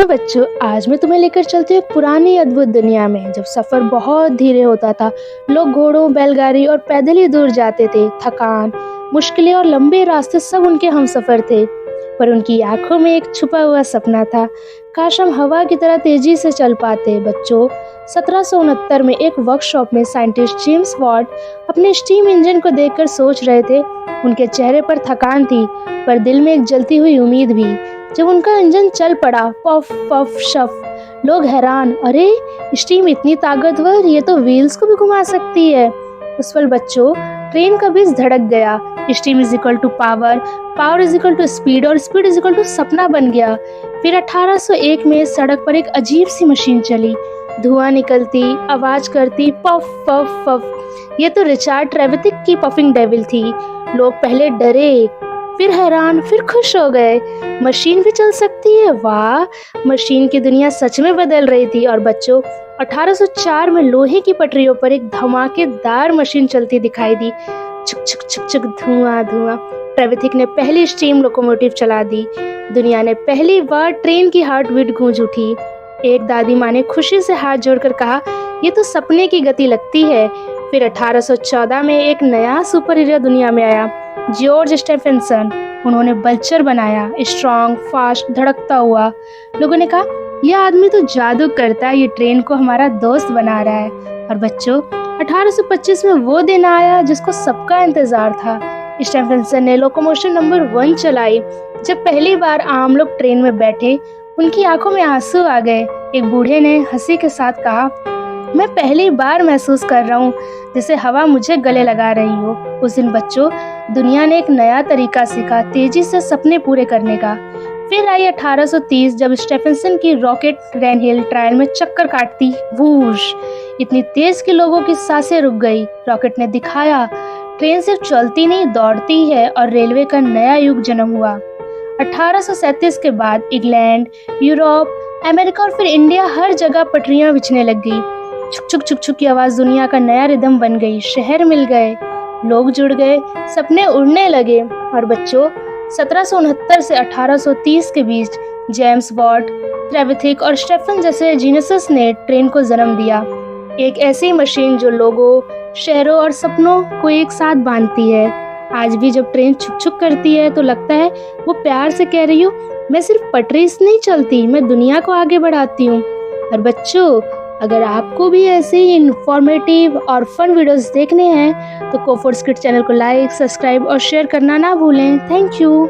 तो बच्चों, आज मैं तुम्हें लेकर चलती हूँ एक पुरानी अद्भुत दुनिया में, जब सफर बहुत धीरे होता था। लोग घोड़ों, बैलगाड़ी और पैदल ही दूर जाते थे। थकान, मुश्किलें और लंबे रास्ते सब उनके हमसफर थे। पर उनकी आंखों में एक छुपा हुआ सपना था। काश हम हवा की तरह तेजी से चल पाते। बच्चों, 1769 में एक वर्कशॉप में साइंटिस्ट जेम्स वॉट अपने स्टीम इंजन को देखकर सोच रहे थे। उनके चेहरे पर थकान थी, पर दिल में एक जलती हुई उम्मीद भी। जब उनका इंजन चल पड़ा, पफ पफ शफ, लोग हैरान, अरे स्टीम इतनी ताकतवर, ये तो व्हील्स को भी घुमा सकती है। उस पल बच्चों, ट्रेन का बीज धड़क गया। Steam is equal to power, power is equal to speed और स्पीड इज इक्वल टू सपना बन गया। फिर 1801 में सड़क पर एक अजीब सी मशीन चली। धुआं निकलती, आवाज करती, पफ पफ पफ। ये तो रिचार्ड ट्रेविथिक की पफिंग डेविल थी। लोग पहले डरे, फिर हैरान, फिर खुश हो गए। मशीन भी चल सकती है, वाह! मशीन की दुनिया सच में बदल रही थी। और बच्चों, 1804 में लोहे की पटरियों पर एक धमाकेदार मशीन चलती दिखाई दी। छुक छुक छुक छुक, धुआं धुआं। ट्रेविथिक ने पहली स्टीम लोकोमोटिव चला दी। दुनिया ने पहली बार ट्रेन की हार्ट बीट गूंज उठी। एक दादी माँ ने खुशी से हाथ जोड़कर कहा, ये तो सपने की गति लगती है। फिर 1814 में एक नया सुपर हीरो दुनिया में आया, जॉर्ज स्टेफनसन। उन्होंने बल्चर बनाया, स्ट्रॉन्ग, फास्ट, धड़कता हुआ। लोगों ने कहा, यह आदमी तो जादू करता है, ये ट्रेन को हमारा दोस्त बना रहा है। और बच्चों, 1825 में वो दिन आया जिसको सबका इंतजार था। स्टेफनसन ने लोकोमोशन नंबर 1 चलाई। जब पहली बार आम लोग ट्रेन में बैठे, उनकी आंखों में आंसू आ गए। एक बूढ़े ने हंसी के साथ कहा, मैं पहली बार महसूस कर रहा हूँ जैसे हवा मुझे गले लगा रही हो। उस दिन बच्चों, दुनिया ने एक नया तरीका सीखा तेजी से सपने पूरे करने का। फिर आई 1830, जब स्टेफनसन की रॉकेट रेन हिल ट्रायल में चक्कर काटती, वूश, इतनी तेज कि लोगों की सांसें रुक गई। रॉकेट ने दिखाया, ट्रेन सिर्फ चलती नहीं, दौड़ती है, और रेलवे का नया युग जन्म हुआ। 1837 के बाद इंग्लैंड, यूरोप, अमेरिका और फिर इंडिया, हर जगह पटरियां बिछने लग गई। छुक छुक छुक छुक की आवाज दुनिया का नया रिदम बन गई। शहर मिल गए, लोग जुड़ गए, सपने उड़ने लगे। और बच्चों, 1769 से 1830 के बीच जेम्स वॉट, ट्रेविथिक और स्टेफन जैसे जीनियस ने ट्रेन को जन्म दिया। एक ऐसी मशीन जो लोगों, शहरों और सपनों को एक साथ बांधती है। आज भी जब ट्रेन छुक छुक करती है तो लगता है वो प्यार से कह रही हो, मैं सिर्फ पटरी से नहीं चलती, मैं दुनिया को आगे बढ़ाती हूँ। और बच्चों, अगर आपको भी ऐसे ही इंफॉर्मेटिव और फन वीडियोस देखने हैं तो कोफोर्स किड्स चैनल को लाइक, सब्सक्राइब और शेयर करना ना भूलें। Thank you.